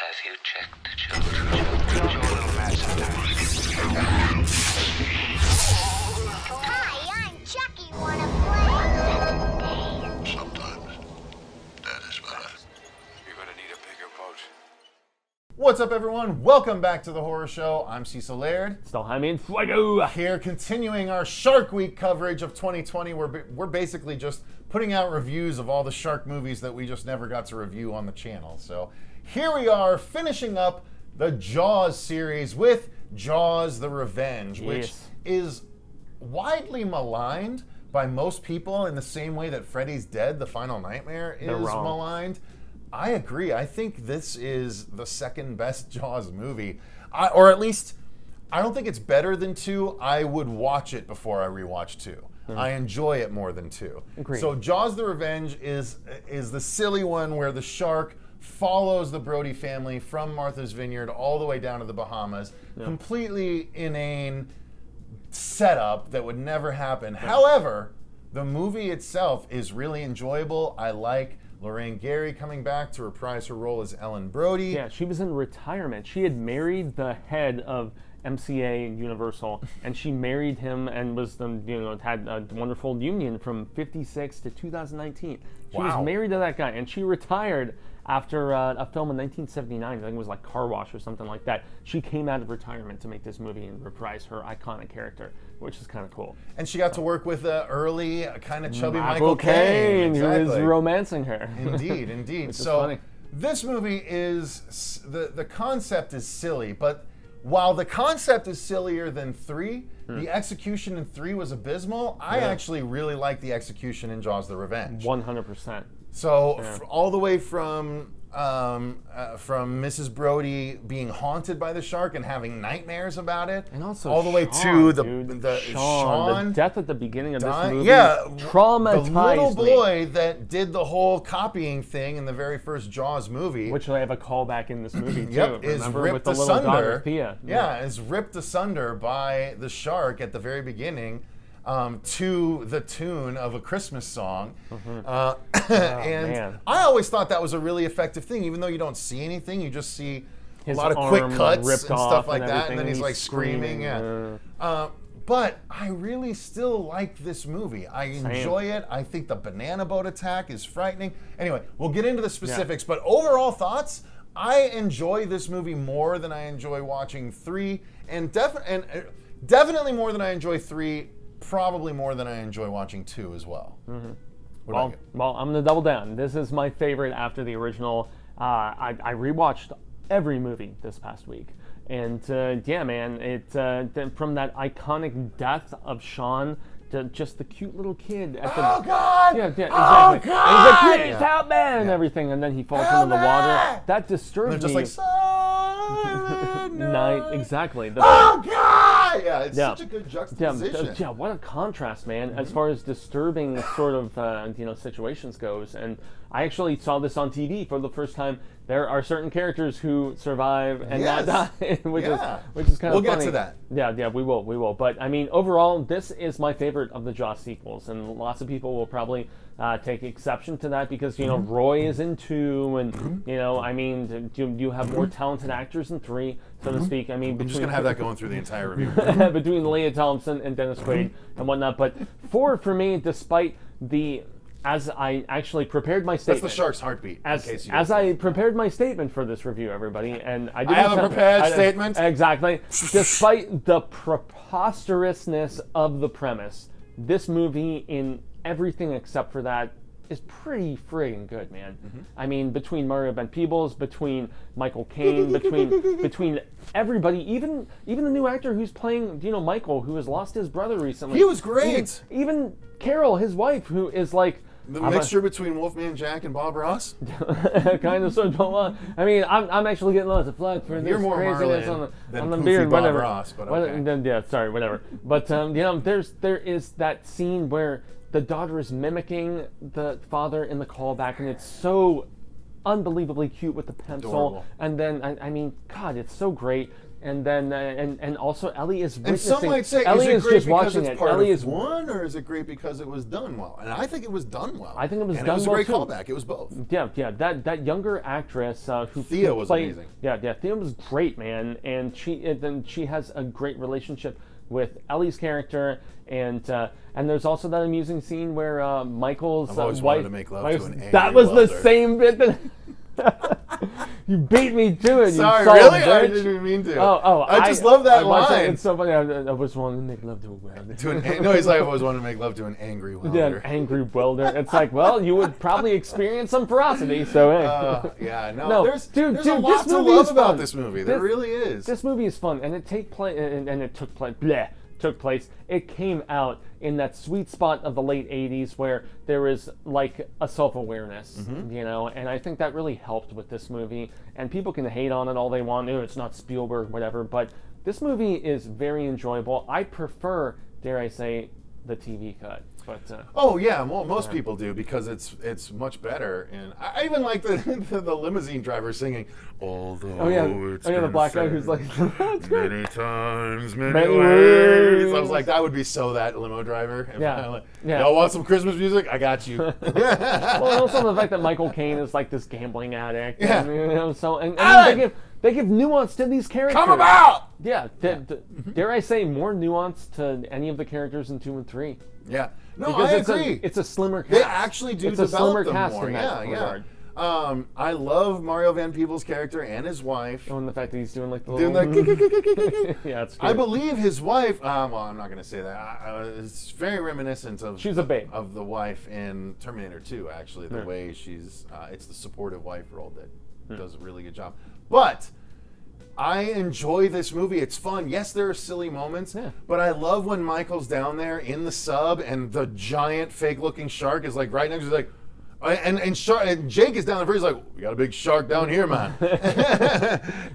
Have you checked the children? Hi, I'm Chucky. Wanna play? Sometimes that is better. You're gonna need a bigger boat. What's up, everyone? Welcome back to the Horror Show. I'm Cecil Laird. Still Jaime Fuego. Here, continuing our Shark Week coverage of 2020. We're basically just putting out reviews of all the shark movies that we just never got to review on the channel. So here we are, finishing up the Jaws series with Jaws: The Revenge, which is widely maligned by most people in the same way that Freddy's Dead: The Final Nightmare is maligned. I agree. I think this is the second best Jaws movie. Or at least, I don't think it's better than 2. I would watch it before I rewatch 2. I enjoy it more than 2. Agreed. So Jaws: The Revenge is the silly one where the shark follows the Brody family from Martha's Vineyard all the way down to the Bahamas. Completely inane setup that would never happen. However, the movie itself is really enjoyable. I like Lorraine Gary coming back to reprise her role as Ellen Brody. Yeah, she was in retirement. She had married the head of MCA Universal, and she married him and was had a wonderful union from '56 to 2019. She was married to that guy, and she retired after a film in 1979. I think it was like Car Wash or something like that. She came out of retirement to make this movie and reprise her iconic character, which is kind of cool. And she got to work with early, kind of chubby Michael Caine, who is romancing her. Indeed, indeed. So funny. This movie is, the concept is silly, but while the concept is sillier than 3, the execution in 3 was abysmal. I actually really like the execution in Jaws: The Revenge. 100%. So all the way from Mrs. Brody being haunted by the shark and having nightmares about it, and also all the way Sean, to Sean, the death at the beginning of this movie, the traumatized little boy that did the whole copying thing in the very first Jaws movie, which I have a callback in this movie too. Yep, is remember, ripped with the asunder. Little daughter, Thea. Yeah, is ripped asunder by the shark at the very beginning. To the tune of a Christmas song. And I always thought that was a really effective thing, even though you don't see anything, you just see his a lot of quick cuts and stuff like and that, and then he's like screaming. But I really still like this movie. I enjoy it. I think the banana boat attack is frightening. Anyway, we'll get into the specifics, but overall thoughts, I enjoy this movie more than I enjoy watching 3, and definitely more than I enjoy 3. Probably more than I enjoy watching 2 as well. Well, I'm going to double down. This is my favorite after the original. I rewatched every movie this past week. And yeah, man, from that iconic death of Sean to just the cute little kid at the... Oh, God! Yeah, exactly. Oh, God! And he's like, please help me! And everything. And then he falls into the water. That disturbed me. Just like, night, exactly. Oh, God! Yeah, it's such a good juxtaposition. Yeah, what a contrast, man, as far as disturbing sort of, situations goes. And I actually saw this on TV for the first time. There are certain characters who survive and not die, which is kind of funny. We'll get to that. Yeah, we will. But, I mean, overall, this is my favorite of the Jaws sequels, and lots of people will probably take exception to that because, Roy is in 2, and, I mean, you have more talented actors in 3, so to speak. I mean, I'm just going to have that going through the entire review. Between Leah Thompson and Dennis Quaid and whatnot. But 4, for me, despite as I actually prepared my statement. That's the shark's heartbeat. As I prepared my statement for this review, everybody, and I have a prepared statement. Exactly. Despite the preposterousness of the premise, this movie, in everything except for that, is pretty friggin' good, man. I mean, between Mario Van Peebles, between Michael Caine, between everybody, even the new actor who's playing, Michael, who has lost his brother recently. He was great. Even Carol, his wife, who is like the mixture between Wolfman Jack and Bob Ross. Kind of sort of. I mean, I'm actually getting lots of flack for this craziness on the beard, Bob whatever. Ross, but okay. Yeah, sorry, whatever. But there is that scene where the daughter is mimicking the father in the callback, and it's so unbelievably cute with the pencil. Adorable. And then, I mean, God, it's so great. And then, and also Ellie is And witnessing. some might say, Ellie is it great just because watching it's it. part Ellie of is one, or is it great because it was done well? And I think it was done well. I think it was and done it was well, a great too. callback. It was both. Yeah. That younger actress who Thea who was played, amazing. Yeah. Thea was great, man, and she has a great relationship with Ellie's character, and there's also that amusing scene where Michael's I've always wife. wanted to make love to an angry that was welder. the same bit that. You beat me to it. Sorry, you son really? of a I bitch. didn't even mean to. I just love that watched it. line. It's so funny. I was wanting to make love to a welder. No, he's like, I always wanted to make love to an angry welder. Yeah, an angry welder. It's like, well, you would probably experience some ferocity. So hey. Yeah, no. No, there's dude, a lot this to movie love is about fun. this movie. There really is. This movie is fun, and it took place. It came out in that sweet spot of the late 80s where there is like a self-awareness, you know, and I think that really helped with this movie. And people can hate on it all they want. No, it's not Spielberg, whatever, but this movie is very enjoyable. I prefer, dare I say, the TV cut. But oh yeah, well, most people do because it's much better. And I even like the limousine driver singing. Although it's the been black guy said who's like many times, many Many ways. ways. I was like, that would be so that limo driver. If Yeah. I, like, Yeah. Y'all want some Christmas music? I got you. well, and also the fact that Michael Caine is like this gambling addict. Yeah. And, you know, so and Alan! they give nuance to these characters. Come about. Yeah, dare I say more nuance to any of the characters in 2 and 3. Yeah. No, Because I it's agree. it's a slimmer cast. They actually do it's a develop slimmer them cast more. in that regard. I love Mario Van Peebles' character and his wife. Oh, and the fact that he's doing like the Doing little... that. Yeah, it's I good. believe his wife. Well, I'm not going to say that. It's very reminiscent of. She's a babe. Of the wife in Terminator 2. Actually, the way she's. It's the supportive wife role that does a really good job. But I enjoy this movie. It's fun. Yes, there are silly moments, but I love when Michael's down there in the sub and the giant fake-looking shark is like right next to like. And Jake is down the bridge. He's like, we got a big shark down here, man.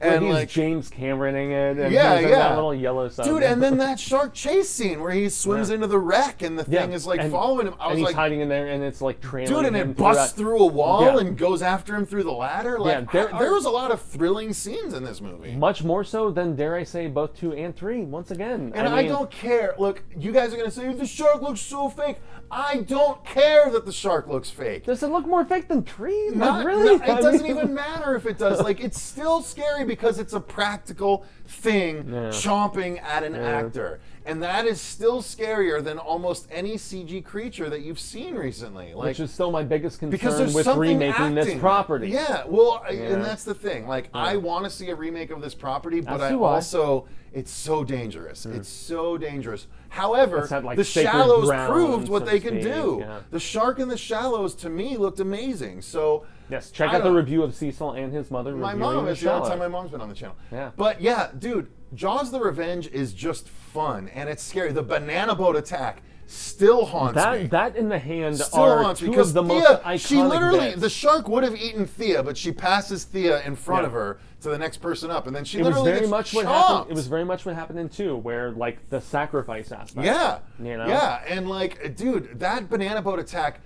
and he's like James Cameroning it. And yeah, he's in yeah. that little yellow sub. Dude, and then that shark chase scene where he swims into the wreck and the thing is like following him. I was and he's like, hiding in there, and it's like trailing dude, and him it busts throughout. through a wall Yeah. and goes after him through the ladder. Like, there was a lot of thrilling scenes in this movie. Much more so than, dare I say, both 2 and 3. Once again, And I don't care. Look, you guys are gonna say the shark looks so fake. I don't care that the shark looks fake. Does it look more fake than 3? Not really? It doesn't even matter if it does. Like, it's still scary because it's a practical thing chomping at an actor. And that is still scarier than almost any CG creature that you've seen recently. Like, Which is still my biggest because there's concern with something remaking this acting. property. Yeah, well, and that's the thing. Like, I want to see a remake of this property, but I also, it's so dangerous. It's so dangerous. However, that, like, the sacred Shallows ground, proved what so to they can speak, do. yeah. The shark in the Shallows, to me, looked amazing. So, Yes, check out the review of Cecil and his mother. my reviewing mom The is the only Shallow. time my mom's been on the channel. Yeah. But yeah, dude, Jaws the Revenge is just fun and it's scary. The banana boat attack still haunts me. That in the hand Still are haunts me two because of the Thea, most iconic she literally, bits. the shark would have eaten Thea, but she passes Thea in front of her to the next person up, and then she It was literally very gets much what chomped. happened. It was very much what happened in 2, where like the sacrifice aspect. Yeah, You know? yeah, and like, dude, that banana boat attack.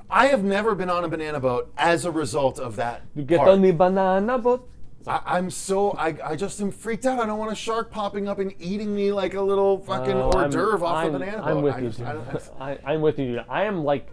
I have never been on a banana boat as a result of that. You get part. on the banana boat. I just am freaked out. I don't want a shark popping up and eating me like a little fucking hors d'oeuvre off the banana boat. I'm with I you. just- I don't- I'm with you. Dude. I am like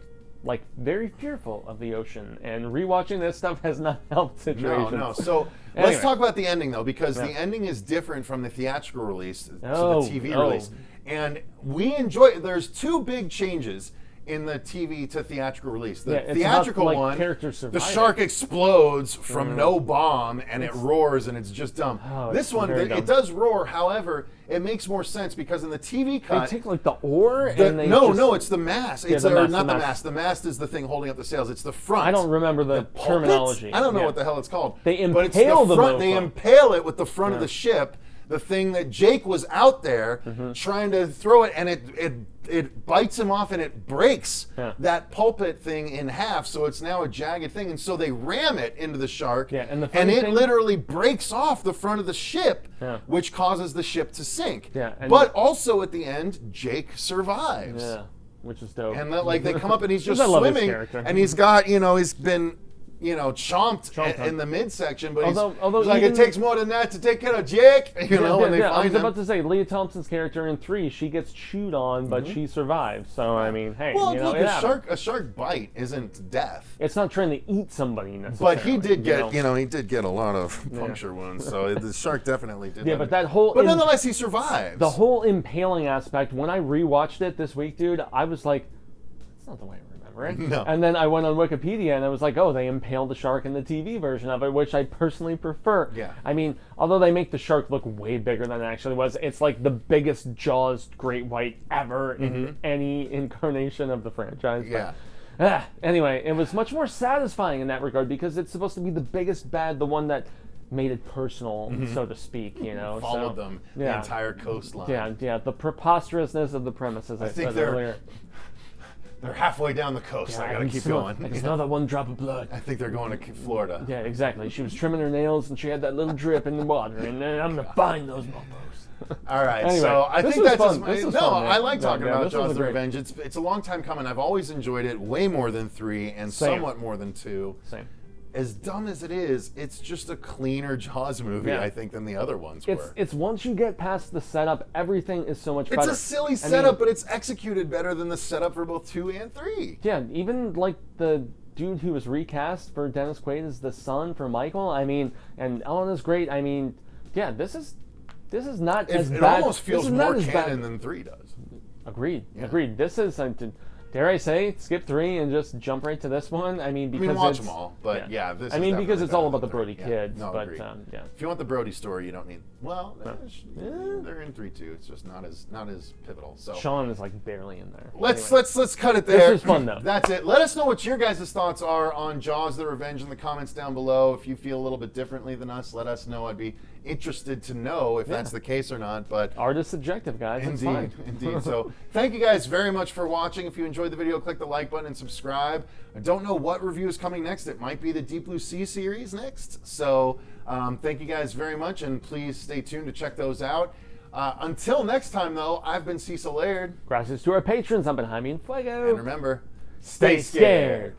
very fearful of the ocean, and rewatching this stuff has not helped situations. No. So Anyway. let's talk about the ending though, because the ending is different from the theatrical release to Oh, the TV oh. release, and we enjoy. There's two big changes in the TV to theatrical release. The Yeah, it's theatrical about, like, one, characters the surviving. shark explodes from no bomb and it roars and it's just dumb. Oh, This it's one, very dumb. it does roar. However, it makes more sense because in the TV They cut, take like the oar the- and they no, just, no, it's the mast. It's the or mast, not the the mast. mast. The mast is the thing holding up the sails. It's the front. I don't remember the Pulpit? terminology. I don't know Yeah. what the hell it's called. They but it's impale the the front. They mofo. impale it with the front of the ship. The thing that Jake was out there Mm-hmm. trying to throw it, and it bites him off and it breaks that pulpit thing in half. So it's now a jagged thing, and so they ram it into the shark. Yeah, and the funny it thing- literally breaks off the front of the ship, Yeah. which causes the ship to sink. Yeah, and- but also at the end, Jake survives. Yeah, which is dope. And that, like, they come up and he's just I love his swimming, character. and he's got, he's been chomped Chomped in the midsection, but Although he's like, even- it takes more than that to take care of Jake. When they I find was him. about to say, Leah Thompson's character in 3, she gets chewed on, but she survives. So I mean, hey, Well, look, it happens. a shark bite isn't death. It's not trying to eat somebody necessarily. But he did get, you know? he did get a lot of puncture wounds, so the shark definitely did. Yeah, that. but that whole But nonetheless, he survives. the whole impaling aspect. When I rewatched it this week, dude, I was like, "It's not the way I remember it." No. And then I went on Wikipedia and I was like, "Oh, they impaled the shark in the TV version of it, which I personally prefer." Yeah. I mean, although they make the shark look way bigger than it actually was, it's like the biggest Jaws great white ever in any incarnation of the franchise. But, Yeah. anyway, it was much more satisfying in that regard because it's supposed to be the biggest bad, the one that made it personal, so to speak, Followed them the yeah. entire coastline. Yeah, the preposterousness of the premises I think said they're- earlier. They're halfway down the coast. I gotta keep going. I can smell that one drop of blood. I think they're going to Florida. Yeah, exactly. She was trimming her nails and she had that little drip in the water, and then I'm gonna find those mofos. All right, Anyway, so I this think was that's fun. just This was no. fun, man. I like talking Yeah, about this was Jaws: The great. Revenge. It's a long time coming. I've always enjoyed it way more than 3 and Same. somewhat more than 2. Same. As dumb as it is, it's just a cleaner Jaws movie, Yeah. I think, than the other ones were. It's once you get past the setup, everything is so much better. It's a silly I setup, mean, but it's executed better than the setup for both 2 and 3. yeah, even like the dude who was recast for Dennis Quaid as the son for Michael. I mean, and Elena's great. I mean, yeah, this is not as It bad. almost feels this is not more as bad. canon than 3 does. Agreed. Yeah. Agreed. This is, dare I say, skip 3 and just jump right to this one. I mean, because watch it's, them all, but yeah, this. I is mean, because definitely it's all better about the than Brody 3. Yeah. kids. No, but agreed. yeah. If you want the Brody story, you don't need. Well, they're in 3 too. It's just not as pivotal. So Sean is like barely in there. let's Anyway. let's cut it there. was fun, though. That's it. Let us know what your guys' thoughts are on Jaws: The Revenge in the comments down below. If you feel a little bit differently than us, let us know. I'd be interested to know if that's the case or not. But Art is subjective, guys. It's fine. Indeed. So thank you guys very much for watching. If you enjoyed the video, click the like button and subscribe. I don't know what review is coming next. It might be the Deep Blue Sea series next. So thank you guys very much, and please stay tuned to check those out. Until next time, though, I've been Cecil Laird. Gracias to our patrons. I've been Jaime Fuego. And remember, Stay scared.